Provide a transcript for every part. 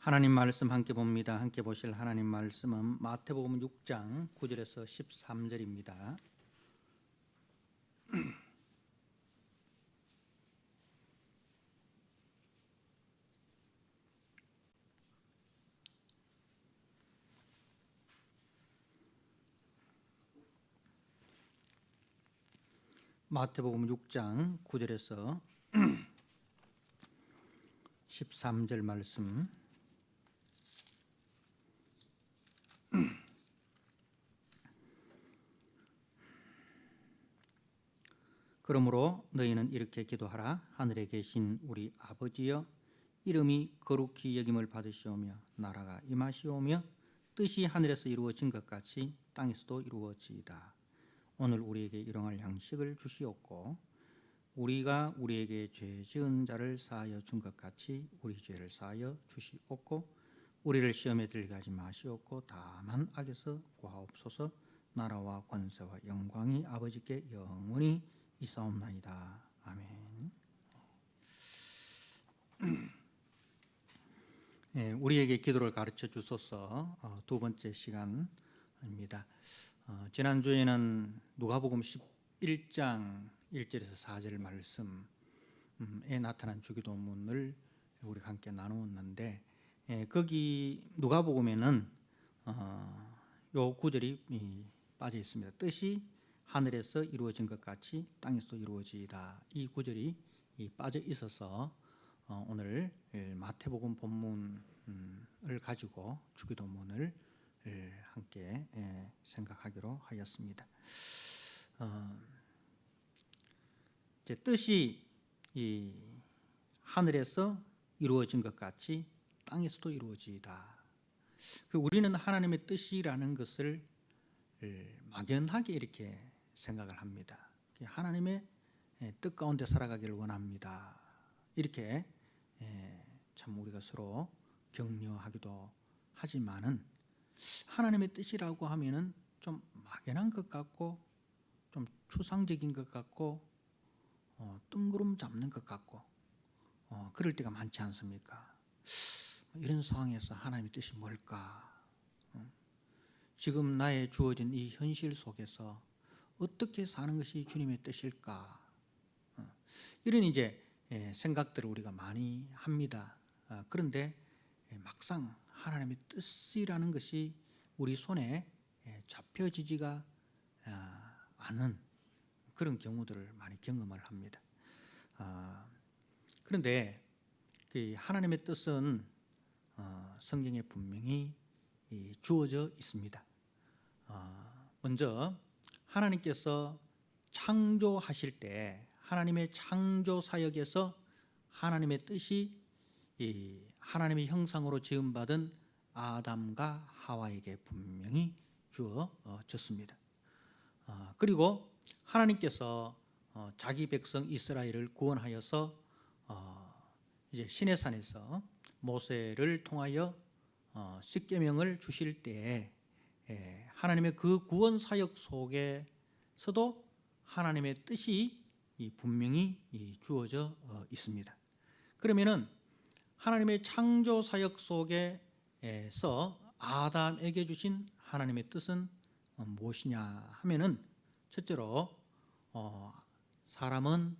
하나님 말씀 함께 봅니다. 함께 보실 하나님 말씀은 마태복음 6장 9절에서 13절입니다. 마태복음 6장 9절에서 13절 말씀. 그러므로 너희는 이렇게 기도하라. 하늘에 계신 우리 아버지여, 이름이 거룩히 여김을 받으시오며 나라가 임하시오며 뜻이 하늘에서 이루어진 것 같이 땅에서도 이루어지이다. 오늘 우리에게 일용할 양식을 주시옵고 우리가 우리에게 죄 지은 자를 사하여 준 것 같이 우리 죄를 사하여 주시옵고 우리를 시험에 들게 하지 마시옵고 다만 악에서 구하옵소서. 나라와 권세와 영광이 아버지께 영원히 있사옵나이다. 아멘. 우리에게 기도를 가르쳐 주소서 두 번째 시간입니다. 지난주에는 누가복음 11장 1절에서 4절 말씀에 나타난 주기도문을 우리가 함께 나누었는데, 거기 누가복음에는 요 구절이 빠져 있습니다. 뜻이 하늘에서 이루어진 것 같이 땅에서도 이루어지이다. 이 구절이 빠져 있어서 오늘 마태복음 본문을 가지고 주기도문을 함께 생각하기로 하였습니다. 이제 뜻이 이 하늘에서 이루어진 것 같이 땅에서도 이루어지이다. 우리는 하나님의 뜻이라는 것을 막연하게 이렇게 생각을 합니다. 하나님의 뜻 가운데 살아가기를 원합니다. 이렇게 참 우리가 서로 격려하기도 하지만은 하나님의 뜻이라고 하면은 좀 막연한 것 같고 좀 추상적인 것 같고 뜬구름 잡는 것 같고 그럴 때가 많지 않습니까? 이런 상황에서 하나님의 뜻이 뭘까? 지금 나의 주어진 이 현실 속에서 어떻게 사는 것이 주님의 뜻일까? 이런 이제 생각들을 우리가 많이 합니다. 그런데 막상 하나님의 뜻이라는 것이 우리 손에 잡혀지지가 않은 그런 경우들을 많이 경험을 합니다. 그런데 하나님의 뜻은 성경에 분명히 주어져 있습니다. 먼저 하나님께서 창조하실 때 하나님의 창조 사역에서 하나님의 뜻이 하나님의 형상으로 지음받은 아담과 하와에게 분명히 주어졌습니다. 그리고 하나님께서 자기 백성 이스라엘을 구원하여서 이제 시내산에서 모세를 통하여 십계명을 주실 때에 하나님의 그 구원 사역 속에서도 하나님의 뜻이 분명히 주어져 있습니다. 그러면은 하나님의 창조 사역 속에서 아담에게 주신 하나님의 뜻은 무엇이냐 하면은 첫째로 사람은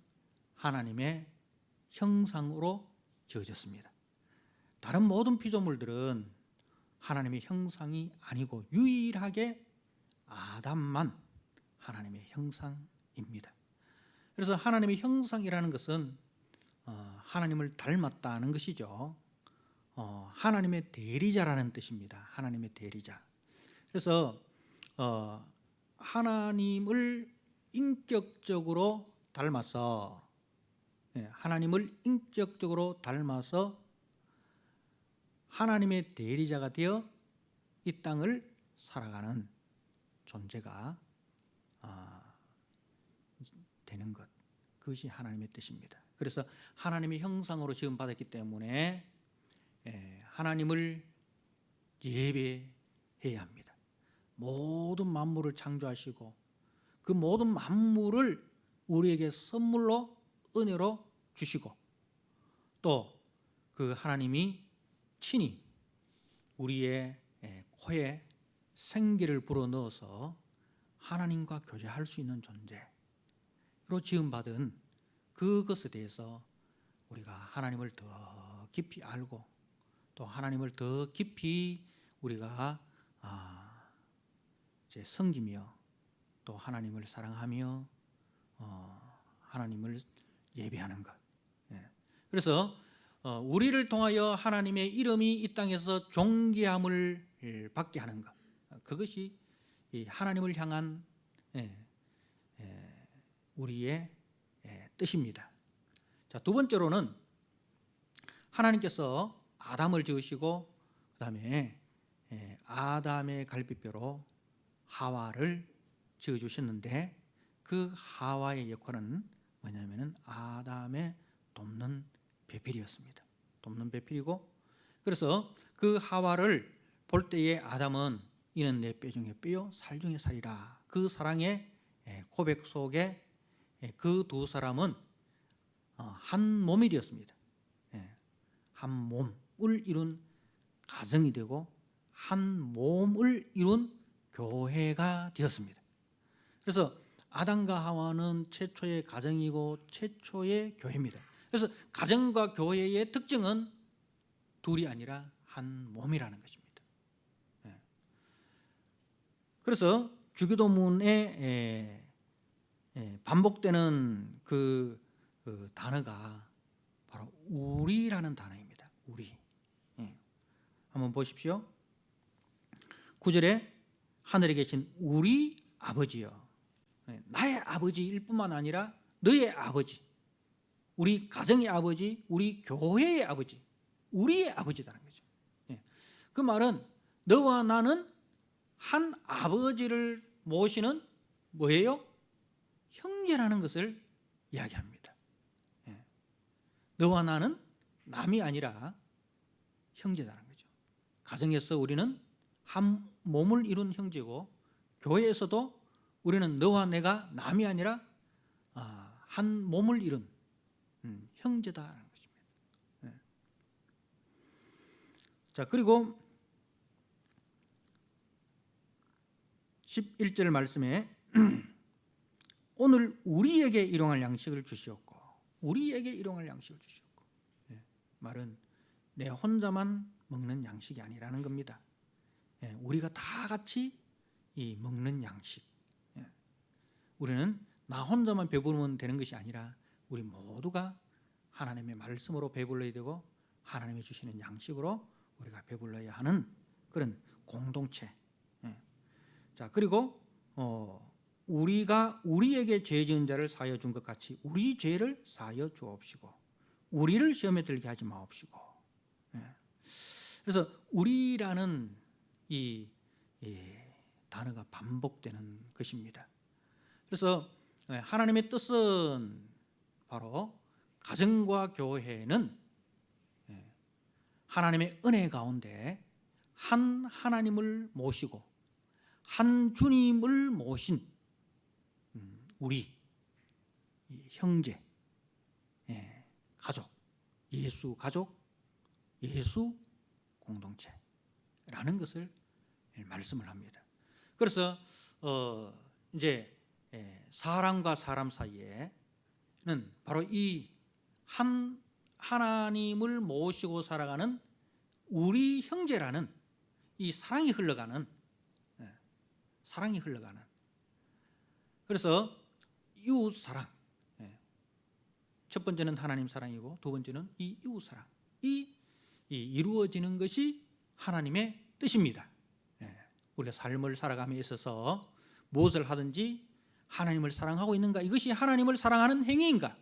하나님의 형상으로 지어졌습니다. 다른 모든 피조물들은 하나님의 형상이 아니고 유일하게 아담만 하나님의 형상입니다. 그래서 하나님의 형상이라는 것은 하나님을 닮았다는 것이죠. 하나님의 대리자라는 뜻입니다. 하나님의 대리자. 그래서 하나님을 인격적으로 닮아서 하나님을 인격적으로 닮아서 하나님의 대리자가 되어 이 땅을 살아가는 존재가 되는 것, 그것이 하나님의 뜻입니다. 그래서 하나님의 형상으로 지음받았기 때문에 하나님을 예배해야 합니다. 모든 만물을 창조하시고 그 모든 만물을 우리에게 선물로 은혜로 주시고 또 그 하나님이 친히 우리의 코에 생기를 불어넣어서 하나님과 교제할 수 있는 존재로 지음받은 그것에 대해서 우리가 하나님을 더 깊이 알고 또 하나님을 더 깊이 우리가 이제 섬기며 또 하나님을 사랑하며 하나님을 예배하는 것. 그래서 우리를 통하여 하나님의 이름이 이 땅에서 존귀함을 받게 하는 것. 그것이 이 하나님을 향한 우리의 뜻입니다. 자, 두 번째로는 하나님께서 아담을 지으시고 그다음에 아담의 갈비뼈로 하와를 지어주셨는데 그 하와의 역할은 뭐냐면은 아담의 돕는 배필이었습니다. 돕는 배필이고, 그래서 그 하와를 볼 때에 아담은 이는 내 뼈 중에 뼈요 살 중에 살이라, 그 사랑의 고백 속에 그 두 사람은 한 몸이 되었습니다. 한 몸을 이룬 가정이 되고 한 몸을 이룬 교회가 되었습니다. 그래서 아담과 하와는 최초의 가정이고 최초의 교회입니다. 그래서 가정과 교회의 특징은 둘이 아니라 한 몸이라는 것입니다. 그래서 주기도문에 반복되는 그 단어가 바로 우리라는 단어입니다. 우리. 한번 보십시오. 9절에 하늘에 계신 우리 아버지여, 나의 아버지일 뿐만 아니라 너의 아버지, 우리 가정의 아버지, 우리 교회의 아버지, 우리의 아버지라는 거죠. 그 말은 너와 나는 한 아버지를 모시는 뭐예요? 형제라는 것을 이야기합니다. 너와 나는 남이 아니라 형제라는 거죠. 가정에서 우리는 한 몸을 이룬 형제고, 교회에서도 우리는 너와 내가 남이 아니라 한 몸을 이룬 형제다라는 것입니다. 자, 그리고 11절 말씀에 오늘 우리에게 일용할 양식을 주시옵고, 우리에게 일용할 양식을 주시옵고, 말은 내 혼자만 먹는 양식이 아니라는 겁니다. 우리가 다 같이 이 먹는 양식, 우리는 나 혼자만 배부르면 되는 것이 아니라 우리 모두가 하나님의 말씀으로 배불러야 되고 하나님이 주시는 양식으로 우리가 배불러야 하는 그런 공동체. 자, 그리고 우리가 우리에게 죄 지은 자를 사하여 준 것 같이 우리 죄를 사하여 주옵시고 우리를 시험에 들게 하지 마옵시고. 그래서 우리라는 이 단어가 반복되는 것입니다. 그래서 하나님의 뜻은 바로 가정과 교회는 하나님의 은혜 가운데 한 하나님을 모시고 한 주님을 모신 우리 형제, 가족, 예수 가족, 예수 공동체라는 것을 말씀을 합니다. 그래서 이제 사람과 사람 사이에는 바로 이 한 하나님을 모시고 살아가는 우리 형제라는 이 사랑이 흘러가는, 그래서 이웃 사랑, 첫 번째는 하나님 사랑이고 두 번째는 이 이웃 사랑이 이루어지는 것이 하나님의 뜻입니다. 우리가 삶을 살아감에 있어서 무엇을 하든지 하나님을 사랑하고 있는가? 이것이 하나님을 사랑하는 행위인가?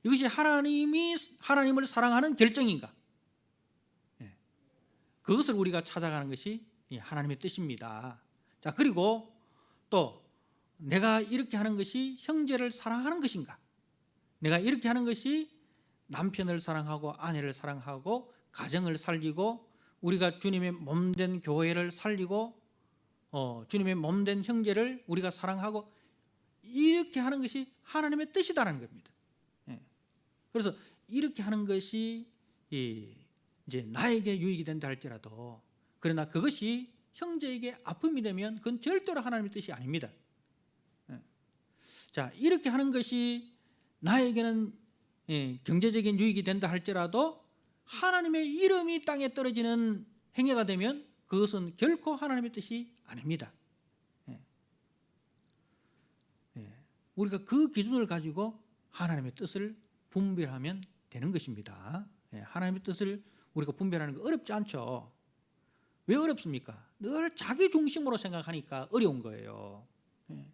이것이 하나님을 사랑하는 결정인가? 그것을 우리가 찾아가는 것이 하나님의 뜻입니다. 자, 그리고 또 내가 이렇게 하는 것이 형제를 사랑하는 것인가? 내가 이렇게 하는 것이 남편을 사랑하고 아내를 사랑하고 가정을 살리고 우리가 주님의 몸된 교회를 살리고 주님의 몸된 형제를 우리가 사랑하고 이렇게 하는 것이 하나님의 뜻이다라는 겁니다. 그래서 이렇게 하는 것이 이제 나에게 유익이 된다 할지라도 그러나 그것이 형제에게 아픔이 되면 그건 절대로 하나님의 뜻이 아닙니다. 자, 이렇게 하는 것이 나에게는 경제적인 유익이 된다 할지라도 하나님의 이름이 땅에 떨어지는 행위가 되면 그것은 결코 하나님의 뜻이 아닙니다. 우리가 그 기준을 가지고 하나님의 뜻을 분별하면 되는 것입니다. 하나님의 뜻을 우리가 분별하는 거 어렵지 않죠. 왜 어렵습니까? 늘 자기 중심으로 생각하니까 어려운 거예요.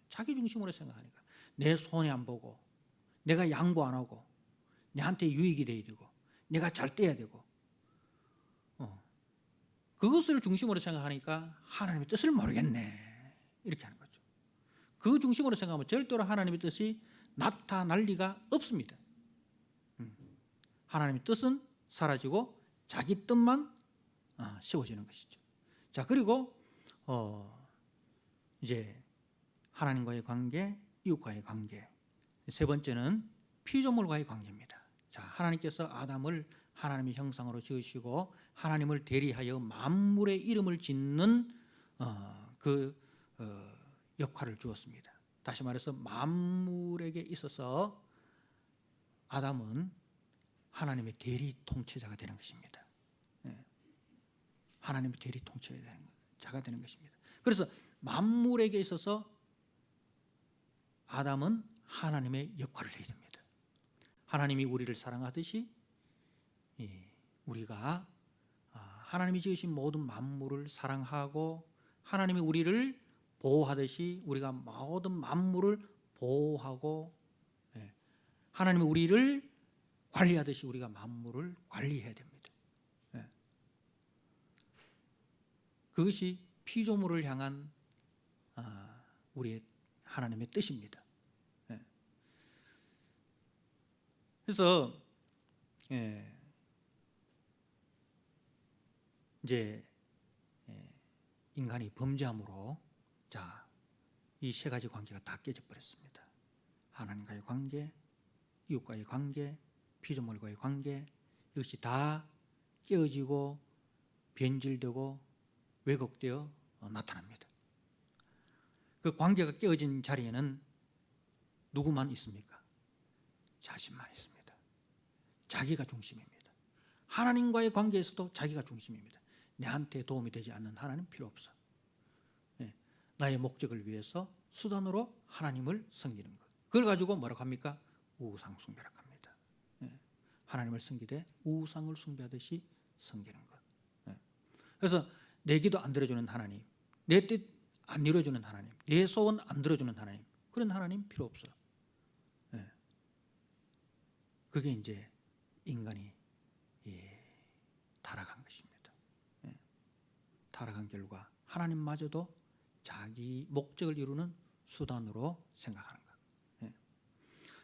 자기 중심으로 생각하니까 내 손해 안 보고, 내가 양보 안 하고, 내한테 유익이 돼야 되고, 내가 잘 돼야 되고, 그것을 중심으로 생각하니까 하나님의 뜻을 모르겠네, 이렇게 하는 거죠. 그 중심으로 생각하면 절대로 하나님의 뜻이 나타날 리가 없습니다. 하나님의 뜻은 사라지고 자기 뜻만 세워지는 것이죠. 자, 그리고 이제 하나님과의 관계, 이웃과의 관계. 세 번째는 피조물과의 관계입니다. 자, 하나님께서 아담을 하나님의 형상으로 지으시고 하나님을 대리하여 만물의 이름을 짓는 그 역할을 주었습니다. 다시 말해서 만물에게 있어서 아담은 하나님의 대리 통치자가 되는 것입니다. 하나님의 대리 통치자가 되는 것입니다. 그래서 만물에게 있어서 아담은 하나님의 역할을 해야 됩니다. 하나님이 우리를 사랑하듯이 우리가 하나님이 지으신 모든 만물을 사랑하고 하나님이 우리를 보호하듯이 우리가 모든 만물을 보호하고 하나님이 우리를 관리하듯이 우리가 만물을 관리해야 됩니다. 그것이 피조물을 향한 우리의 하나님의 뜻입니다. 그래서 이제 인간이 범죄함으로 자, 이 세 가지 관계가 다 깨져 버렸습니다. 하나님과의 관계, 이웃과의 관계, 피조물과의 관계, 이것이 다 깨어지고 변질되고 왜곡되어 나타납니다. 그 관계가 깨어진 자리에는 누구만 있습니까? 자신만 있습니다. 자기가 중심입니다. 하나님과의 관계에서도 자기가 중심입니다. 내한테 도움이 되지 않는 하나님 필요 없어. 나의 목적을 위해서 수단으로 하나님을 섬기는 것. 그걸 가지고 뭐라고 합니까? 우상 숭배라고 합니다. 하나님을 섬기되 우상을 숭배하듯이 섬기는 것. 그래서 내 기도 안 들어주는 하나님, 내 뜻 안 이루어주는 하나님, 내 소원 안 들어주는 하나님, 그런 하나님 필요 없어. 그게 이제 인간이 타락한 것입니다. 타락한 결과 하나님마저도 자기 목적을 이루는 수단으로 생각하는 것.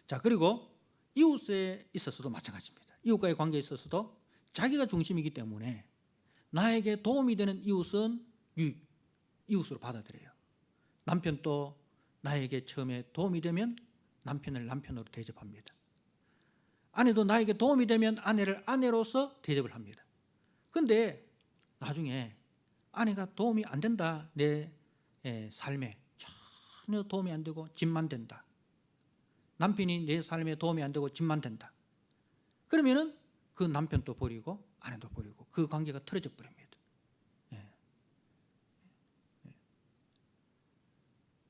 자, 그리고 이웃에 있어서도 마찬가지입니다. 이웃과의 관계에 있어서도 자기가 중심이기 때문에 나에게 도움이 되는 이웃은 이웃으로 받아들여요. 남편도 나에게 처음에 도움이 되면 남편을 남편으로 대접합니다. 아내도 나에게 도움이 되면 아내를 아내로서 대접을 합니다. 그런데 나중에 아내가 도움이 안 된다, 내 삶에 전혀 도움이 안 되고 짐만 된다, 남편이 내 삶에 도움이 안 되고 짐만 된다, 그러면은 그 남편도 버리고 아내도 버리고 그 관계가 틀어져 버립니다.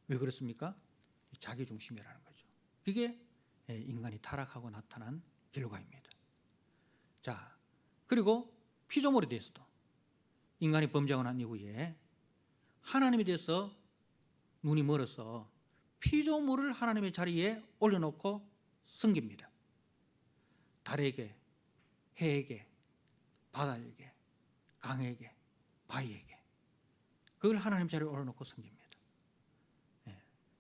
왜 그렇습니까? 자기 중심이라는 거죠. 그게 인간이 타락하고 나타난 결과입니다. 자, 그리고 피조물에 대해서도 인간이 범죄하고 난 이후에 하나님에 대해서 눈이 멀어서 피조물을 하나님의 자리에 올려놓고 섬깁니다. 달에게, 해에게, 바다에게, 강에게, 바위에게, 그걸 하나님 자리에 올려놓고 섬깁니다.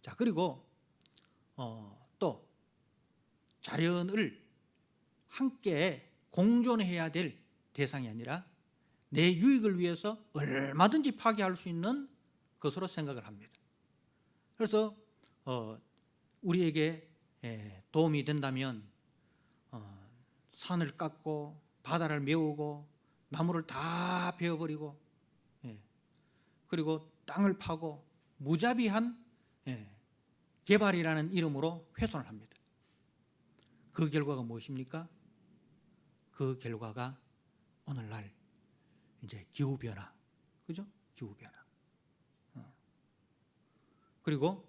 자, 그리고 또 자연을 함께 공존해야 될 대상이 아니라 내 유익을 위해서 얼마든지 파괴할 수 있는 것으로 생각을 합니다. 그래서 우리에게 도움이 된다면 산을 깎고 바다를 메우고 나무를 다 베어버리고 그리고 땅을 파고 무자비한 개발이라는 이름으로 훼손을 합니다. 그 결과가 무엇입니까? 그 결과가 오늘날 이제 기후변화, 그죠? 기후변화. 그리고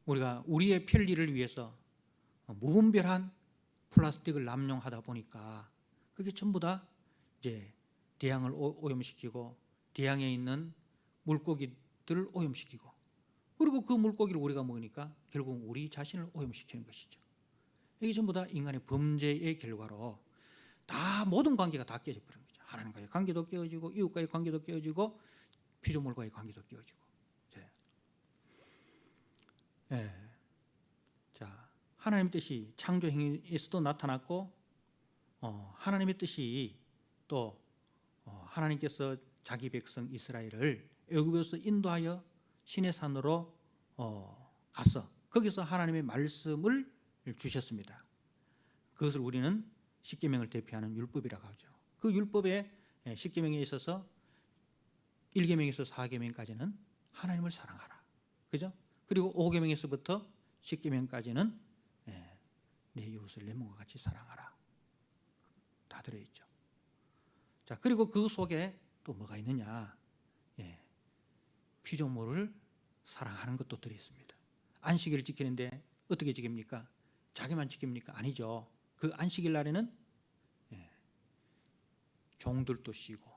우리가 우리의 편리를 위해서 무분별한 플라스틱을 남용하다 보니까 그게 전부 다 이제 대양을 오염시키고 대양에 있는 물고기들을 오염시키고, 그리고 그 물고기를 우리가 먹으니까 결국 우리 자신을 오염시키는 것이죠. 이게 전부 다 인간의 범죄의 결과로 다 모든 관계가 다 깨져 버리는 거죠. 하나님과의 관계도 깨어지고 이웃과의 관계도 깨어지고 피조물과의 관계도 깨어지고. 자, 하나님의 뜻이 창조 행위에서도 나타났고, 하나님의 뜻이 또 하나님께서 자기 백성 이스라엘을 애굽에서 인도하여 시내 산으로 가서 거기서 하나님의 말씀을 주셨습니다. 그것을 우리는 십계명을 대표하는 율법이라고 하죠. 그 율법에 십계명에 있어서 1계명에서 4계명까지는 하나님을 사랑하라, 그죠? 그리고 5계명에서부터 10계명까지는 내 이웃을 내 몸과 같이 사랑하라, 다 들어있죠. 자, 그리고 그 속에 또 뭐가 있느냐? 피조물을 사랑하는 것도 들어있습니다. 안식일을 지키는데 어떻게 지킵니까? 자기만 지킵니까? 아니죠. 그 안식일 날에는 종들도 쉬고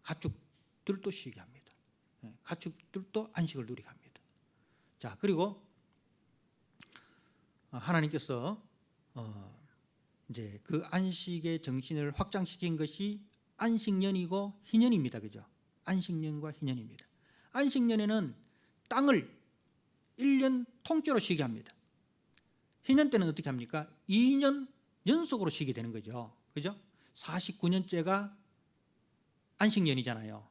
가축들도 쉬게 합니다. 가축들도 안식을 누리게 합니다. 자, 그리고 하나님께서 이제 그 안식의 정신을 확장시킨 것이 안식년이고 희년입니다. 그죠? 안식년과 희년입니다. 안식년에는 땅을 1년 통째로 쉬게 합니다. 희년 때는 어떻게 합니까? 2년 연속으로 쉬게 되는 거죠. 그죠? 49년째가 안식년이잖아요.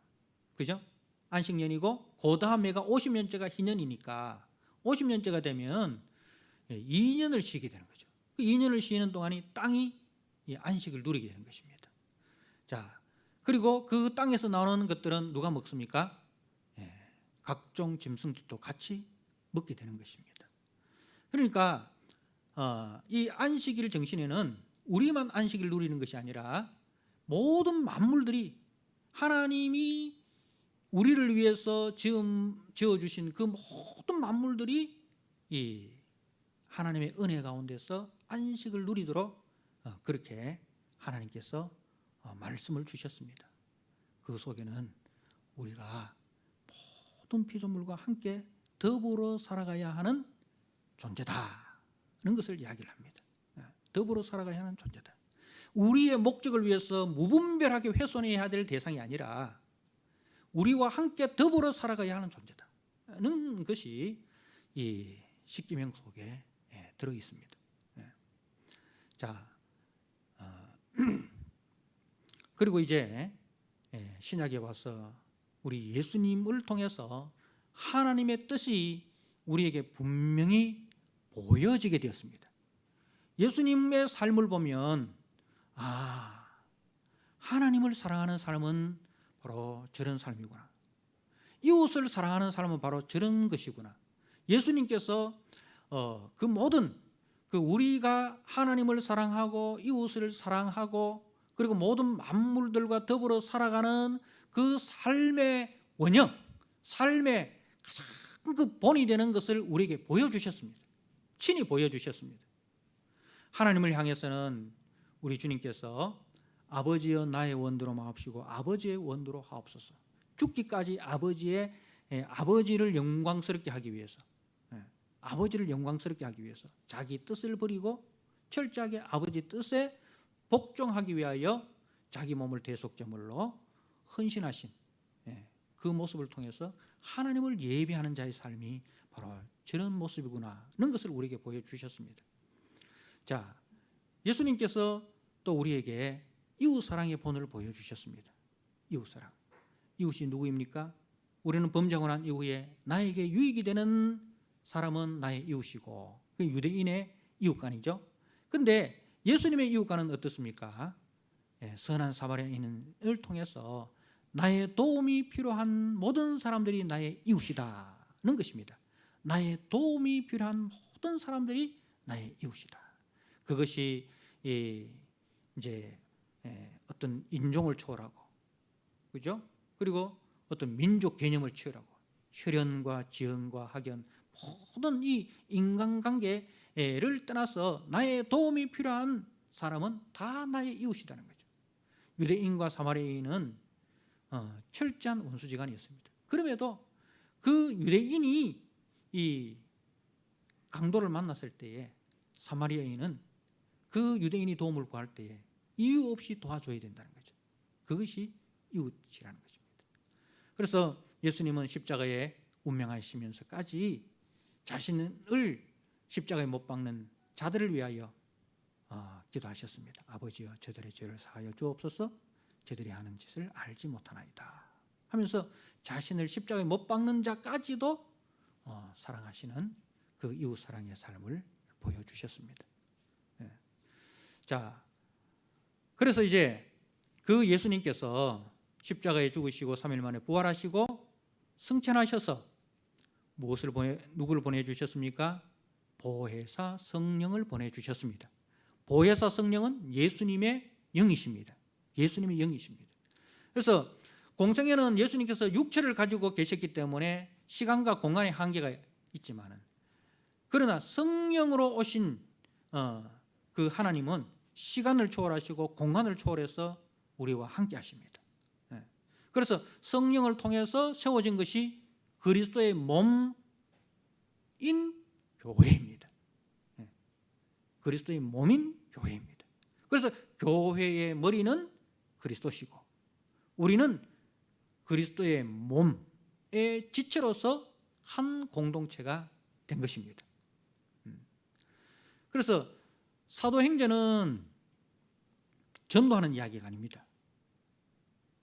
그죠? 안식년이고 그 다음에가 50년째가 희년이니까 50년째가 되면 2년을 쉬게 되는 거죠. 그 2년을 쉬는 동안이 땅이 안식을 누리게 되는 것입니다. 자, 그리고 그 땅에서 나오는 것들은 누가 먹습니까? 각종 짐승들도 같이 먹게 되는 것입니다. 그러니까 이 안식일 정신에는 우리만 안식을 누리는 것이 아니라 모든 만물들이 하나님이 우리를 위해서 지어주신 그 모든 만물들이 이 하나님의 은혜 가운데서 안식을 누리도록 그렇게 하나님께서 말씀을 주셨습니다. 그 속에는 우리가 모든 피조물과 함께 더불어 살아가야 하는 존재다는 것을 이야기를 합니다. 더불어 살아가야 하는 존재다. 우리의 목적을 위해서 무분별하게 훼손해야 될 대상이 아니라 우리와 함께 더불어 살아가야 하는 존재다는 것이 이 십계명 속에 들어 있습니다. 자, 그리고 이제 신약에 와서 우리 예수님을 통해서 하나님의 뜻이 우리에게 분명히 보여지게 되었습니다. 예수님의 삶을 보면 하나님을 사랑하는 삶은 바로 저런 삶이구나, 이웃을 사랑하는 삶은 바로 저런 것이구나. 예수님께서 그 모든 우리가 하나님을 사랑하고 이웃을 사랑하고 그리고 모든 만물들과 더불어 살아가는 그 삶의 원형, 삶의 가장 그 본이 되는 것을 우리에게 보여주셨습니다. 친히 보여주셨습니다. 하나님을 향해서는 우리 주님께서 아버지여 나의 원대로 마옵시고 아버지의 원대로 하옵소서, 죽기까지 아버지를 영광스럽게 하기 위해서, 아버지를 영광스럽게 하기 위해서 자기 뜻을 버리고 철저하게 아버지 뜻에 복종하기 위하여 자기 몸을 대속제물로 헌신하신 그 모습을 통해서 하나님을 예배하는 자의 삶이 바로 저런 모습이구나 하는 것을 우리에게 보여주셨습니다. 자, 예수님께서 또 우리에게 이웃사랑의 본을 보여주셨습니다. 이웃사랑. 이웃이 누구입니까? 우리는 범죄하고 난 이후에 나에게 유익이 되는 사람은 나의 이웃이고 그 유대인의 이웃간이죠. 그런데 예수님의 이웃간은 어떻습니까? 선한 사마리아인을 통해서 나의 도움이 필요한 모든 사람들이 나의 이웃이다는 것입니다. 나의 도움이 필요한 모든 사람들이 나의 이웃이다. 그것이 이제 어떤 인종을 초월하고, 그죠? 그리고 어떤 민족 개념을 초월하고, 혈연과 지연과 학연, 모든 이 인간관계를 떠나서 나의 도움이 필요한 사람은 다 나의 이웃이라는 거죠. 유대인과 사마리아인은 철저한 원수지간이었습니다. 그럼에도 그 유대인이 이 강도를 만났을 때에 사마리아인은 그 유대인이 도움을 구할 때에 이유 없이 도와줘야 된다는 거죠. 그것이 이웃이라는 것입니다. 그래서 예수님은 십자가에 운명하시면서까지 자신을 십자가에 못 박는 자들을 위하여 기도하셨습니다. 아버지여, 저들의 죄를 사하여 주옵소서. 저들이 하는 짓을 알지 못하나이다 하면서 자신을 십자가에 못 박는 자까지도 사랑하시는 그 이웃 사랑의 삶을 보여주셨습니다. 자, 그래서 이제 그 예수님께서 십자가에 죽으시고 3일 만에 부활하시고 승천하셔서 누구를 보내주셨습니까? 보혜사 성령을 보내주셨습니다. 보혜사 성령은 예수님의 영이십니다. 예수님의 영이십니다. 그래서 공생애는 예수님께서 육체를 가지고 계셨기 때문에 시간과 공간의 한계가 있지만은, 그러나 성령으로 오신 그 하나님은 시간을 초월하시고 공간을 초월해서 우리와 함께 하십니다. 그래서 성령을 통해서 세워진 것이 그리스도의 몸인 교회입니다. 그리스도의 몸인 교회입니다. 그래서 교회의 머리는 그리스도시고 우리는 그리스도의 몸의 지체로서 한 공동체가 된 것입니다. 그래서 사도행전은 전도하는 이야기가 아닙니다.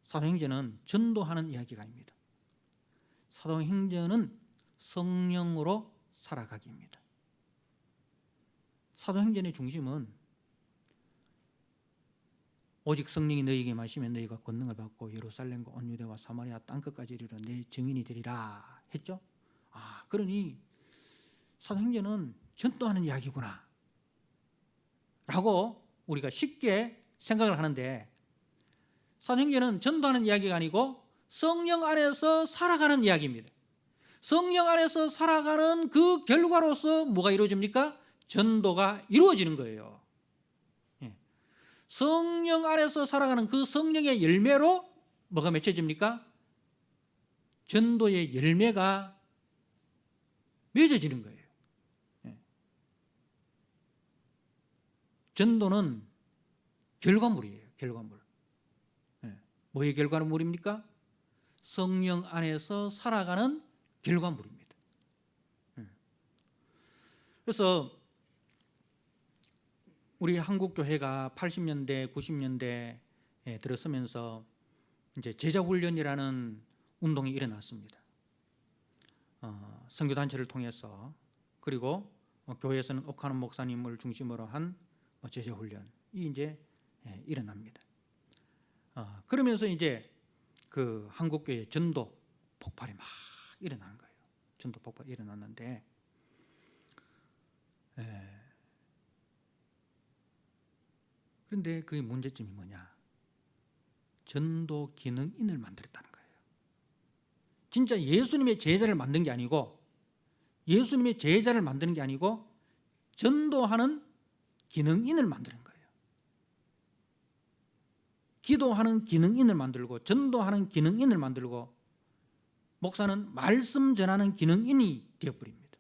사도행전은 전도하는 이야기가 아닙니다. 사도행전은 성령으로 살아가기입니다. 사도행전의 중심은 오직 성령이 너희에게 마시면 너희가 권능을 받고 예루살렘과 온 유대와 사마리아 땅끝까지 이르러 내 증인이 되리라 했죠. 그러니 사도행전은 전도하는 이야기구나 라고 우리가 쉽게 생각을 하는데, 사도행전은 전도하는 이야기가 아니고 성령 안에서 살아가는 이야기입니다. 성령 안에서 살아가는 그 결과로서 뭐가 이루어집니까? 전도가 이루어지는 거예요. 성령 안에서 살아가는 그 성령의 열매로 뭐가 맺혀집니까? 전도의 열매가 맺어지는 거예요. 전도는 결과물이에요. 결과물. 뭐의 결과물입니까? 성령 안에서 살아가는 결과물입니다. 그래서 우리 한국 교회가 80년대, 90년대에 들어서면서 이제 제자훈련이라는 운동이 일어났습니다. 선교단체를 통해서, 그리고 교회에서는 옥하는 목사님을 중심으로 한 제자훈련이 이제 일어납니다. 그러면서 이제 그 한국교회 전도 폭발이 막 일어나는 거예요. 전도 폭발이 일어났는데, 그런데 그 문제점이 뭐냐? 전도 기능인을 만들었다는 거예요. 진짜 예수님의 제자를 만든 게 아니고, 예수님의 제자를 만드는 게 아니고 전도하는 기능인을 만드는 거예요. 기도하는 기능인을 만들고 전도하는 기능인을 만들고 목사는 말씀 전하는 기능인이 되어버립니다.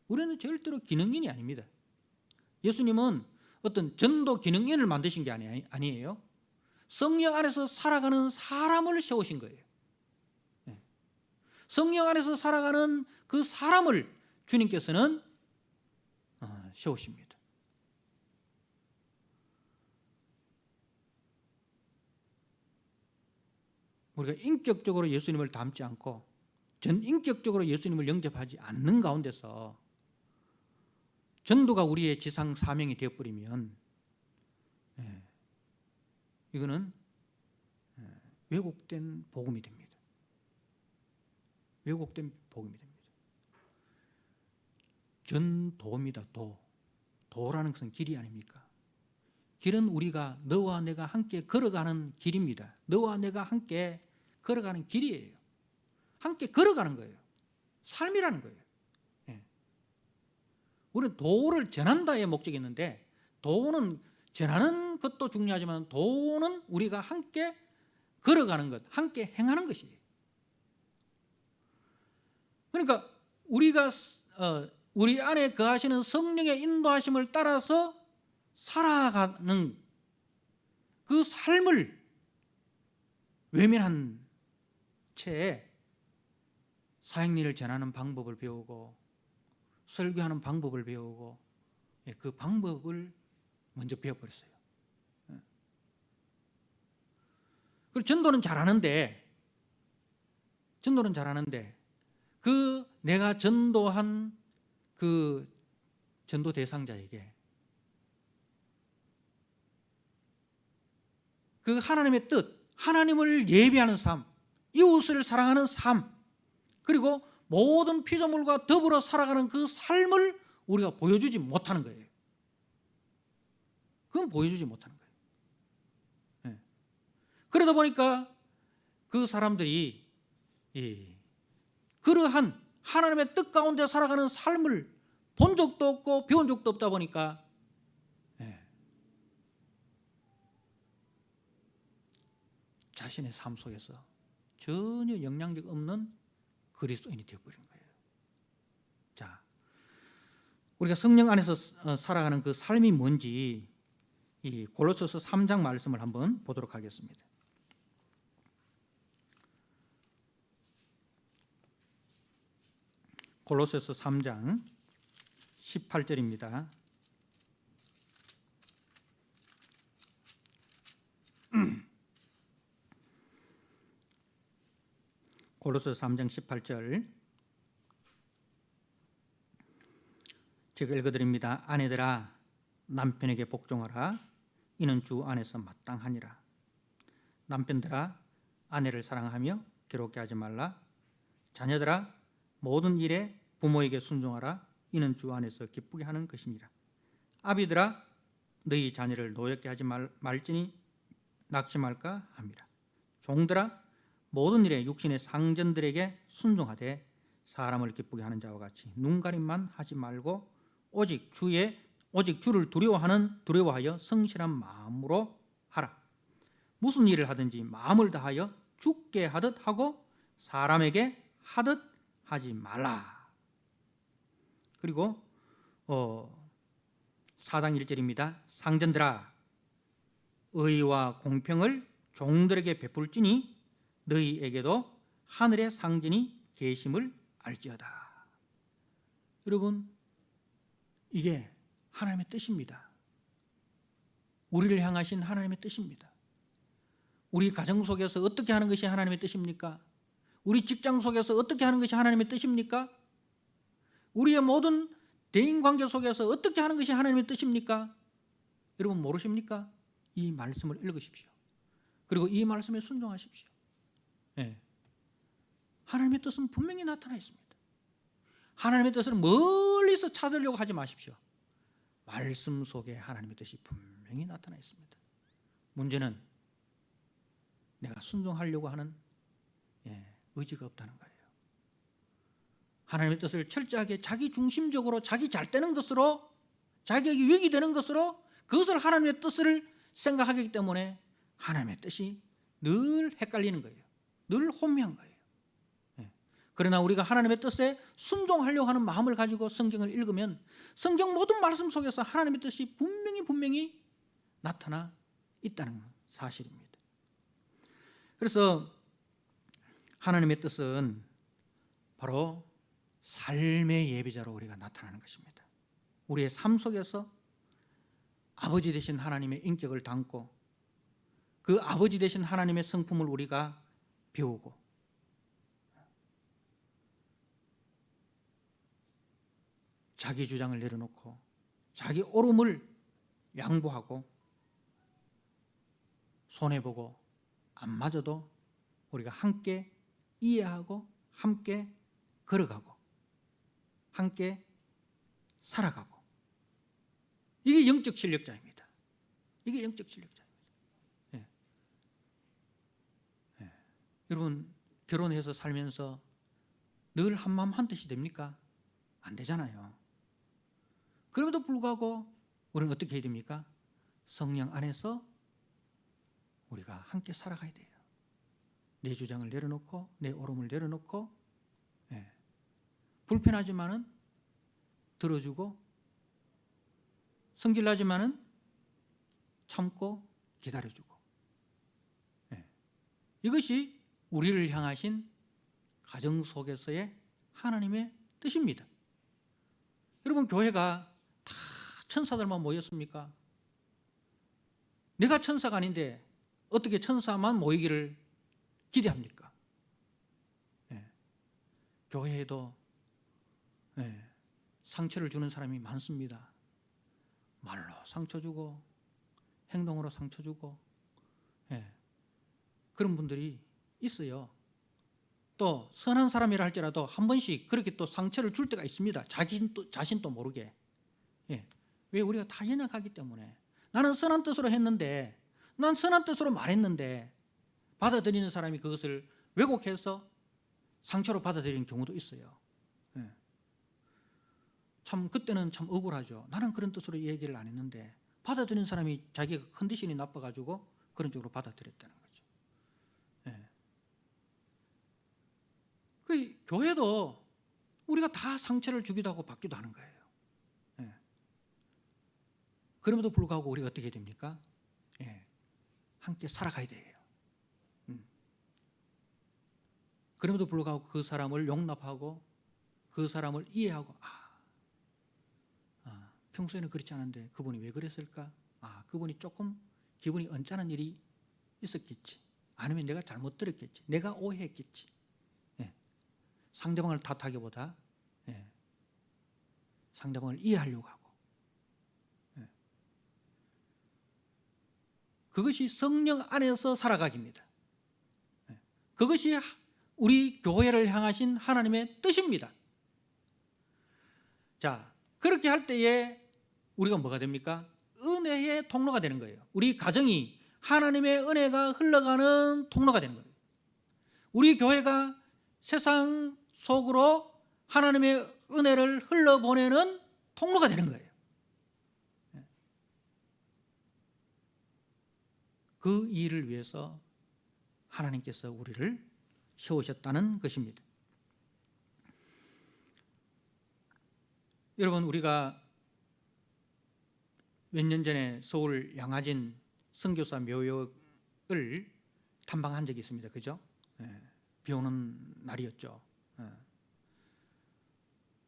우리는 절대로 기능인이 아닙니다. 예수님은 어떤 전도 기능인을 만드신 게 아니에요. 성령 안에서 살아가는 사람을 세우신 거예요. 성령 안에서 살아가는 그 사람을 주님께서는 세우십니다. 우리가 인격적으로 예수님을 닮지 않고 인격적으로 예수님을 영접하지 않는 가운데서 전도가 우리의 지상 사명이 되어버리면 이거는 왜곡된 복음이 됩니다. 왜곡된 복음이 됩니다. 전도입니다. 도라는 것은 길이 아닙니까? 길은 우리가 너와 내가 함께 걸어가는 길입니다. 너와 내가 함께 걸어가는 길이에요. 함께 걸어가는 거예요. 삶이라는 거예요. 예. 우리는 도를 전한다의 목적이 있는데, 도는 전하는 것도 중요하지만 도는 우리가 함께 걸어가는 것, 함께 행하는 것이에요. 그러니까 우리가 우리 안에 거하시는 성령의 인도하심을 따라서 살아가는 그 삶을 외면한 채 사역일을 전하는 방법을 배우고 설교하는 방법을 배우고 그 방법을 먼저 배워버렸어요. 그리고 전도는 잘하는데 그 내가 전도한 그 전도 대상자에게 그 하나님의 뜻, 하나님을 예배하는 삶, 이웃을 사랑하는 삶, 그리고 모든 피조물과 더불어 살아가는 그 삶을 우리가 보여주지 못하는 거예요. 그건 보여주지 못하는 거예요. 네. 그러다 보니까 그 사람들이 그러한 하나님의 뜻 가운데 살아가는 삶을 본 적도 없고 배운 적도 없다 보니까 자신의 삶 속에서 전혀 영향력 없는 그리스도인이 되어버린 거예요. 자, 우리가 성령 안에서 살아가는 그 삶이 뭔지 이 골로새서 3장 말씀을 한번 보도록 하겠습니다. 골로새서 3장 18절입니다. 골로새서 3장 18절 제가 읽어드립니다. 아내들아 남편에게 복종하라. 이는 주 안에서 마땅하니라. 남편들아 아내를 사랑하며 괴롭게 하지 말라. 자녀들아 모든 일에 부모에게 순종하라. 이는 주 안에서 기쁘게 하는 것이니라. 아비들아 너희 자녀를 노엽게 하지 말지니 낙심할까 함이라. 종들아 모든 일에 육신의 상전들에게 순종하되 사람을 기쁘게 하는 자와 같이 눈가림만 하지 말고 오직 주를 두려워하여 성실한 마음으로 하라. 무슨 일을 하든지 마음을 다하여 주께 하듯 하고 사람에게 하듯 하지 말라. 그리고 4장 1절입니다. 상전들아 의와 공평을 종들에게 베풀지니 너희에게도 하늘의 상전이 계심을 알지어다. 여러분, 이게 하나님의 뜻입니다. 우리를 향하신 하나님의 뜻입니다. 우리 가정 속에서 어떻게 하는 것이 하나님의 뜻입니까? 우리 직장 속에서 어떻게 하는 것이 하나님의 뜻입니까? 우리의 모든 대인관계 속에서 어떻게 하는 것이 하나님의 뜻입니까? 여러분 모르십니까? 이 말씀을 읽으십시오. 그리고 이 말씀에 순종하십시오. 네. 하나님의 뜻은 분명히 나타나 있습니다. 하나님의 뜻을 멀리서 찾으려고 하지 마십시오. 말씀 속에 하나님의 뜻이 분명히 나타나 있습니다. 문제는 내가 순종하려고 하는 의지가 없다는 거예요. 하나님의 뜻을 철저하게 자기 중심적으로 자기 잘 되는 것으로 자기에게 유익이 되는 것으로 그것을 하나님의 뜻을 생각하기 때문에 하나님의 뜻이 늘 헷갈리는 거예요. 늘 혼미한 거예요. 그러나 우리가 하나님의 뜻에 순종하려고 하는 마음을 가지고 성경을 읽으면 성경 모든 말씀 속에서 하나님의 뜻이 분명히 나타나 있다는 사실입니다. 그래서 하나님의 뜻은 바로 삶의 예비자로 우리가 나타나는 것입니다. 우리의 삶 속에서 아버지 되신 하나님의 인격을 담고 그 아버지 되신 하나님의 성품을 우리가 배우고 자기 주장을 내려놓고 자기 옳음을 양보하고 손해보고 안 맞아도 우리가 함께 이해하고 함께 걸어가고 함께 살아가고, 이게 영적 실력자입니다. 이게 영적 실력자입니다. 예. 예. 여러분, 결혼해서 살면서 늘 한마음 한뜻이 됩니까? 안 되잖아요. 그럼에도 불구하고 우리는 어떻게 해야 됩니까? 성령 안에서 우리가 함께 살아가야 돼요. 내 주장을 내려놓고 내 옳음을 내려놓고, 예. 불편하지만은 들어주고, 성질나지만은 참고 기다려주고, 예. 이것이 우리를 향하신 가정 속에서의 하나님의 뜻입니다. 여러분, 교회가 다 천사들만 모였습니까? 내가 천사가 아닌데 어떻게 천사만 모이기를 기대합니까? 예. 교회에도, 예, 상처를 주는 사람이 많습니다. 말로 상처 주고 행동으로 상처 주고, 예, 그런 분들이 있어요. 또 선한 사람이라 할지라도 한 번씩 그렇게 또 상처를 줄 때가 있습니다. 자신도 모르게. 예. 왜? 우리가 다 연약하기 때문에. 나는 선한 뜻으로 했는데, 난 선한 뜻으로 말했는데 받아들이는 사람이 그것을 왜곡해서 상처로 받아들이는 경우도 있어요. 예. 참 그때는 참 억울하죠. 나는 그런 뜻으로 얘기를 안 했는데 받아들이는 사람이 자기가 컨디션이 나빠가지고 그런 쪽으로 받아들였다는 거죠. 예. 그 교회도 우리가 다 상처를 주기도 하고 받기도 하는 거예요. 예. 그럼에도 불구하고 우리가 어떻게 됩니까? 예. 함께 살아가야 돼요. 그럼에도 불구하고 그 사람을 용납하고 그 사람을 이해하고, 평소에는 그렇지 않은데 그분이 왜 그랬을까? 그분이 조금 기분이 언짢은 일이 있었겠지. 아니면 내가 잘못 들었겠지. 내가 오해했겠지. 예. 상대방을 탓하기보다, 예, 상대방을 이해하려고 하고, 예. 그것이 성령 안에서 살아가기입니다. 예. 그것이 우리 교회를 향하신 하나님의 뜻입니다. 자, 그렇게 할 때에 우리가 뭐가 됩니까? 은혜의 통로가 되는 거예요. 우리 가정이 하나님의 은혜가 흘러가는 통로가 되는 거예요. 우리 교회가 세상 속으로 하나님의 은혜를 흘러보내는 통로가 되는 거예요. 그 일을 위해서 하나님께서 우리를 세우셨다는 것입니다. 여러분, 우리가 몇 년 전에 서울 양화진 선교사 묘역을 탐방한 적이 있습니다. 그죠? 예, 비 오는 날이었죠. 예.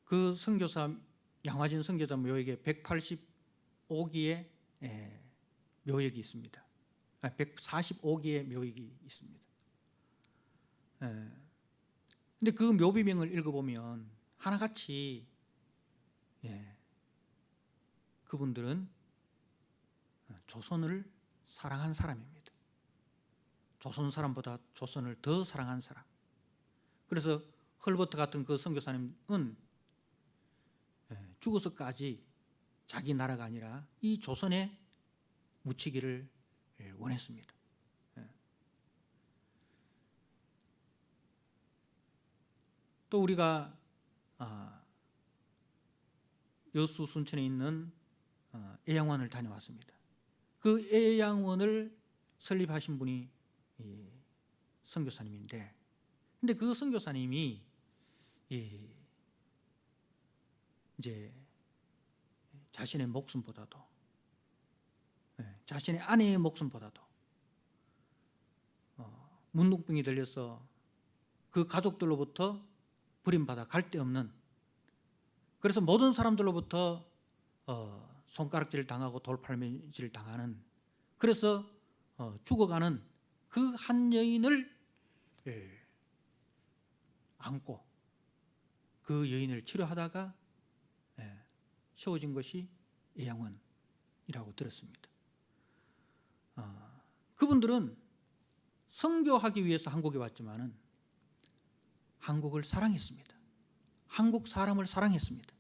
그 선교사, 양화진 선교사 묘역에 185기의 묘역이 있습니다. 145기의 묘역이 있습니다. 근데 그 묘비명을 읽어보면 하나같이, 예, 그분들은 조선을 사랑한 사람입니다. 조선 사람보다 조선을 더 사랑한 사람. 그래서 헐버트 같은 그 선교사님은 죽어서까지 자기 나라가 아니라 이 조선에 묻히기를 원했습니다. 또 우리가 여수 순천에 있는 애양원을 다녀왔습니다. 그 애양원을 설립하신 분이 선교사님인데, 근데 그 선교사님이 이제 자신의 목숨보다도, 자신의 아내의 목숨보다도 문둥병이 들려서 그 가족들로부터 버림받아 갈 데 없는, 그래서 모든 사람들로부터 손가락질을 당하고 돌팔매질을 당하는, 그래서 죽어가는 그 한 여인을 안고 그 여인을 치료하다가 세워진 것이 애양원이라고 들었습니다. 그분들은 선교하기 위해서 한국에 왔지만은 한국을 사랑했습니다. 한국 사람을 사랑했습니다.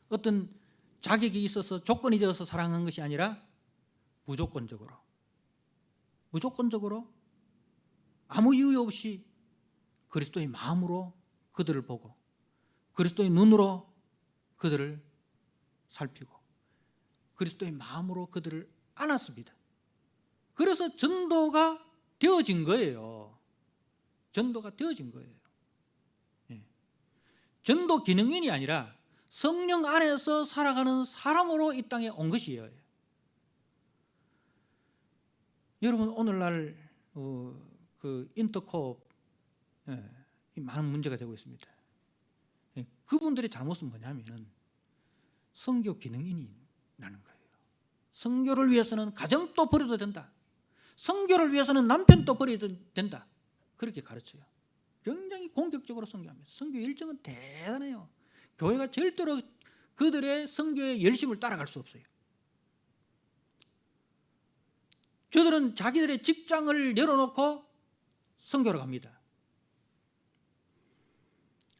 어떤 자격이 있어서 조건이 되어서 사랑한 것이 아니라 무조건적으로 아무 이유 없이 그리스도의 마음으로 그들을 보고 그리스도의 눈으로 그들을 살피고 그리스도의 마음으로 그들을 안았습니다. 그래서 전도가 되어진 거예요. 전도가 되어진 거예요. 전도 기능인이 아니라 성령 안에서 살아가는 사람으로 이 땅에 온 것이에요. 여러분 오늘날 그 인터콥 많은 문제가 되고 있습니다. 그분들의 잘못은 뭐냐면은 선교 기능인이라는 거예요. 선교를 위해서는 가정도 버려도 된다. 선교를 위해서는 남편도 버려도 된다. 그렇게 가르쳐요. 굉장히 공격적으로 선교합니다. 선교 일정은 대단해요. 교회가 절대로 그들의 선교의 열심을 따라갈 수 없어요. 저들은 자기들의 직장을 열어놓고 선교를 갑니다.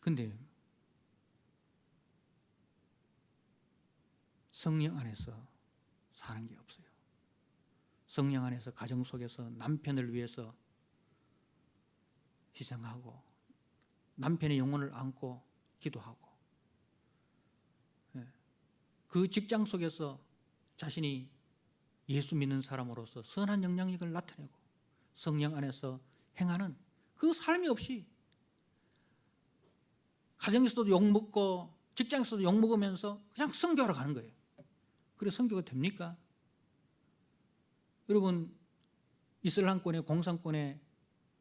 근데 성령 안에서 사는 게 없어요. 성령 안에서 가정 속에서 남편을 위해서 희생하고 남편의 영혼을 안고 기도하고 그 직장 속에서 자신이 예수 믿는 사람으로서 선한 영향력을 나타내고 성령 안에서 행하는 그 삶이 없이 가정에서도 욕먹고 직장에서도 욕먹으면서 그냥 선교하러 가는 거예요. 그래 선교가 됩니까? 여러분 이슬람권의 공산권의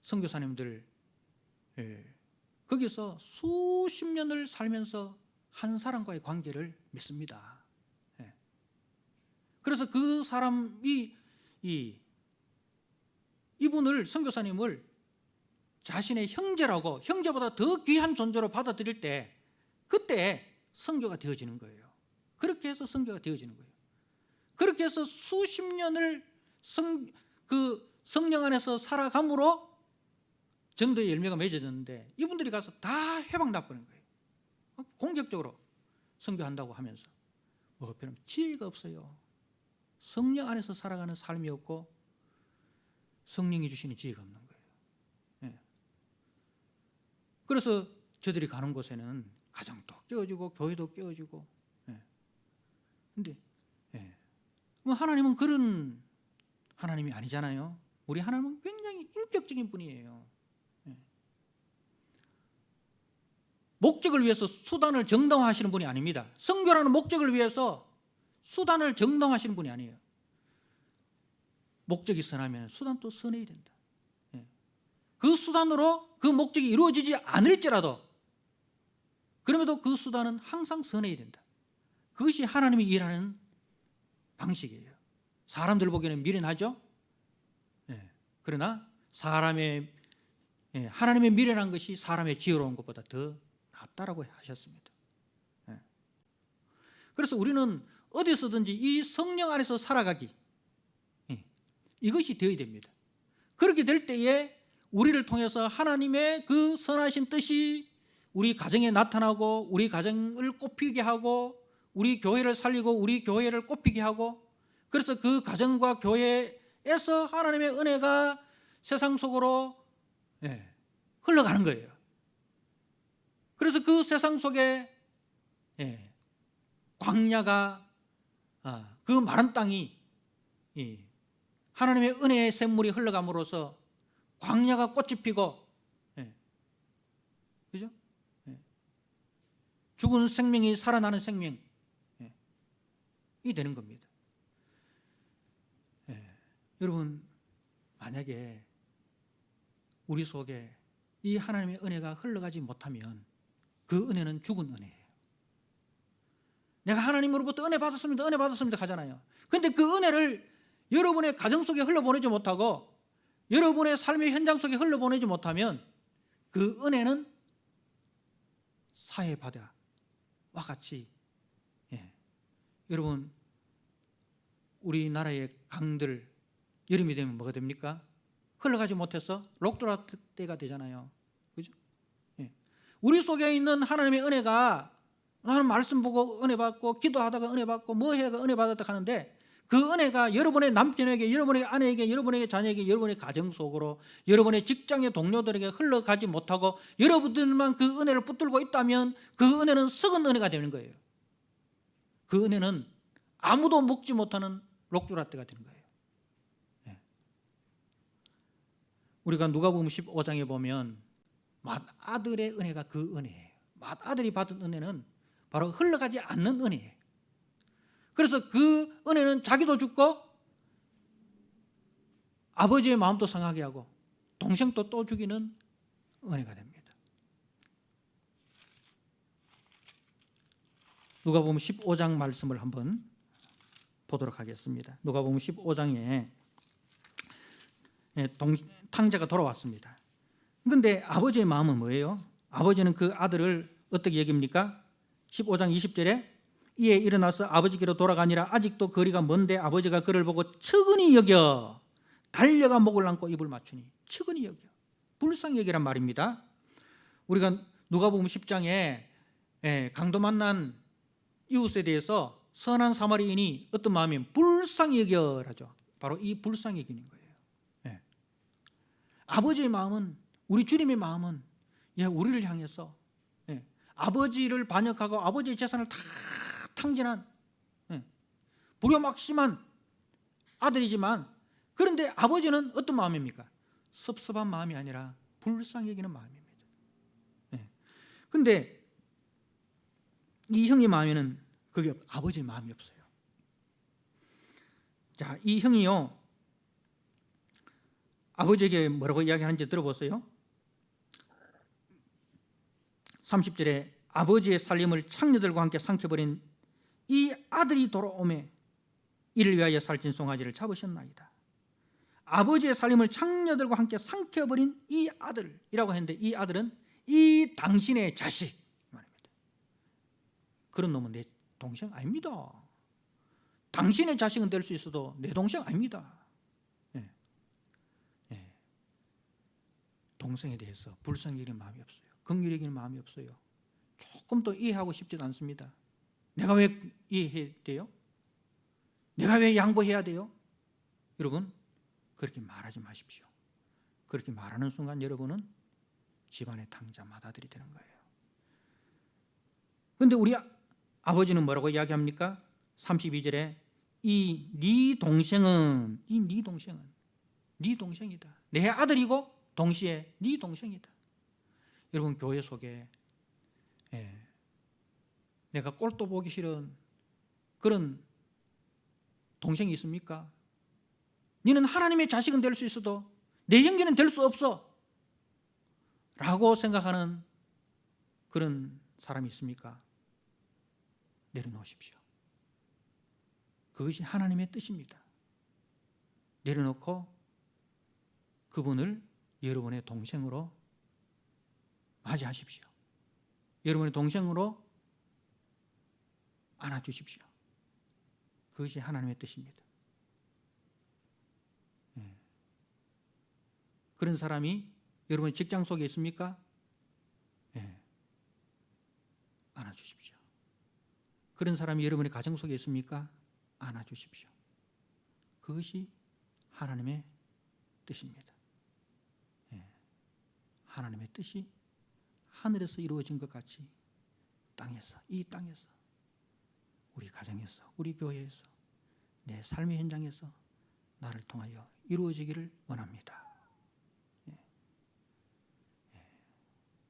선교사님들 거기서 수십 년을 살면서 한 사람과의 관계를 맺습니다. 그래서 그 사람이 이분을 선교사님을 자신의 형제라고 형제보다 더 귀한 존재로 받아들일 때 그때 선교가 되어지는 거예요. 그렇게 해서 선교가 되어지는 거예요. 그렇게 해서 수십 년을 성령 안에서 살아감으로 전도의 열매가 맺어졌는데 이분들이 가서 다 해방 나버리는 거예요. 공격적으로 선교한다고 하면서 별로 지혜가 없어요. 성령 안에서 살아가는 삶이 없고 성령이 주시는 지혜가 없는 거예요. 그래서 저들이 가는 곳에는 가정도 깨어지고 교회도 깨어지고 근데 하나님은 그런 하나님이 아니잖아요. 우리 하나님은 굉장히 인격적인 분이에요. 목적을 위해서 수단을 정당화하시는 분이 아닙니다. 선교라는 목적을 위해서 수단을 정당화하시는 분이 아니에요. 목적이 선하면 수단도 선해야 된다. 그 수단으로 그 목적이 이루어지지 않을지라도 그럼에도 그 수단은 항상 선해야 된다. 그것이 하나님이 일하는 방식이에요. 사람들 보기에는 미련하죠. 그러나 하나님의 미련한 것이 사람의 지혜로운 것보다 더 낫다라고 하셨습니다. 그래서 우리는 어디서든지 이 성령 안에서 살아가기 이것이 되어야 됩니다. 그렇게 될 때에 우리를 통해서 하나님의 그 선하신 뜻이 우리 가정에 나타나고 우리 가정을 꽃피게 하고 우리 교회를 살리고 우리 교회를 꽃피게 하고 그래서 그 가정과 교회에서 하나님의 은혜가 세상 속으로 흘러가는 거예요. 그래서 그 세상 속에 광야가 그 마른 땅이 하나님의 은혜의 샘물이 흘러감으로써 광야가 꽃이 피고 그죠? 죽은 생명이 살아나는 생명이 되는 겁니다. 여러분 만약에 우리 속에 이 하나님의 은혜가 흘러가지 못하면 그 은혜는 죽은 은혜예요. 내가 하나님으로부터 은혜 받았습니다 하잖아요. 그런데 그 은혜를 여러분의 가정 속에 흘러보내지 못하고 여러분의 삶의 현장 속에 흘러보내지 못하면 그 은혜는 사해바다와 같이 여러분 우리나라의 강들 여름이 되면 뭐가 됩니까? 흘러가지 못해서 록도라떼가 되잖아요. 그죠? 예. 우리 속에 있는 하나님의 은혜가, 나는 말씀 보고 은혜 받고 기도하다가 은혜 받고 뭐 해가 은혜 받았다 하는데, 그 은혜가 여러분의 남편에게, 여러분의 아내에게, 여러분의 자녀에게, 여러분의 가정 속으로, 여러분의 직장의 동료들에게 흘러가지 못하고 여러분들만 그 은혜를 붙들고 있다면 그 은혜는 썩은 은혜가 되는 거예요. 그 은혜는 아무도 먹지 못하는 록조라떼가 되는 거예요. 예. 우리가 누가복음 15장에 보면 맏아들의 은혜가 그 은혜예요. 맏아들이 받은 은혜는 바로 흘러가지 않는 은혜예요. 그래서 그 은혜는 자기도 죽고 아버지의 마음도 상하게 하고 동생도 또 죽이는 은혜가 됩니다. 누가복음 15장 말씀을 한번 보도록 하겠습니다. 누가복음 15장에 탕자가 돌아왔습니다. 그런데 아버지의 마음은 뭐예요? 아버지는 그 아들을 어떻게 여깁니까? 15장 20절에 이에 일어나서 아버지께로 돌아가니라. 아직도 거리가 먼데 아버지가 그를 보고 측은히 여겨 달려가 목을 안고 입을 맞추니. 측은히 여겨, 불쌍히 여기란 말입니다. 우리가 누가복음 10장에 강도 만난 이웃에 대해서 선한 사마리인이 어떤 마음이면 불쌍히 여겨라죠. 바로 이 불쌍히 여기는 거예요. 예. 아버지의 마음은, 우리 주님의 마음은 우리를 향해서 아버지를 반역하고 아버지의 재산을 다 탕진한 불효막심한 아들이지만, 그런데 아버지는 어떤 마음입니까? 섭섭한 마음이 아니라 불쌍히 여기는 마음입니다. 그런데 이 형의 마음에는 그게 아버지의 마음이 없어요. 자, 이 형이요, 아버지에게 뭐라고 이야기하는지 들어보세요. 30절에 아버지의 살림을 창녀들과 함께 삼켜버린 이 아들이 돌아오매 이를 위하여 살찐 송아지를 잡으셨나이다. 아버지의 살림을 창녀들과 함께 삼켜버린 이 아들이라고 했는데, 이 아들은 이 당신의 자식 말입니다. 그런 놈은 내 동생 아닙니다. 당신의 자식은 될 수 있어도 내 동생 아닙니다. 동생에 대해서 불쌍히 여기는 마음이 없어요. 긍휼히 여기는 마음이 없어요. 조금 더 이해하고 싶지도 않습니다. 내가 왜 이해해야 돼요? 내가 왜 양보해야 돼요? 여러분, 그렇게 말하지 마십시오. 그렇게 말하는 순간 여러분은 집안의 탕자 맏아들이 되는 거예요. 그런데 우리 아버지는 뭐라고 이야기합니까? 32절에 이 네 동생은 네 동생이다. 내 아들이고 동시에 네 동생이다. 여러분, 교회 속에 내가 꼴도 보기 싫은 그런 동생이 있습니까? 너는 하나님의 자식은 될 수 있어도 내 형제는 될 수 없어 라고 생각하는 그런 사람이 있습니까? 내려놓으십시오. 그것이 하나님의 뜻입니다. 내려놓고 그분을 여러분의 동생으로 맞이하십시오. 여러분의 동생으로 안아주십시오. 그것이 하나님의 뜻입니다. 그런 사람이 여러분의 직장 속에 있습니까? 안아주십시오. 그런 사람이 여러분의 가정 속에 있습니까? 안아주십시오. 그것이 하나님의 뜻입니다. 하나님의 뜻이 하늘에서 이루어진 것 같이 땅에서, 이 땅에서, 우리 가정에서, 우리 교회에서, 내 삶의 현장에서 나를 통하여 이루어지기를 원합니다.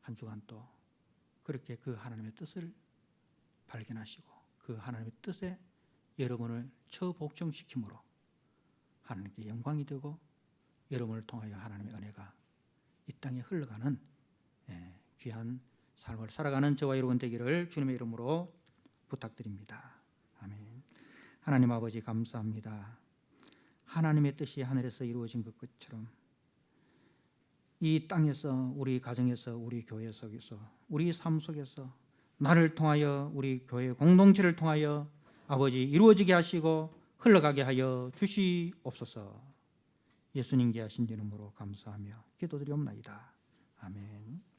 한 주간 또 그렇게 그 하나님의 뜻을 발견하시고 그 하나님의 뜻에 여러분을 처복종시킴으로 하나님께 영광이 되고 여러분을 통하여 하나님의 은혜가 이 땅에 흘러가는 귀한 삶을 살아가는 저와 여러분 되기를 주님의 이름으로 부탁드립니다. 아멘. 하나님 아버지, 감사합니다. 하나님의 뜻이 하늘에서 이루어진 것처럼 이 땅에서, 우리 가정에서, 우리 교회 속에서, 우리 삶 속에서 나를 통하여, 우리 교회 공동체를 통하여 아버지 이루어지게 하시고 흘러가게 하여 주시옵소서. 예수님께 하신 이름으로 감사하며 기도드리옵나이다. 아멘.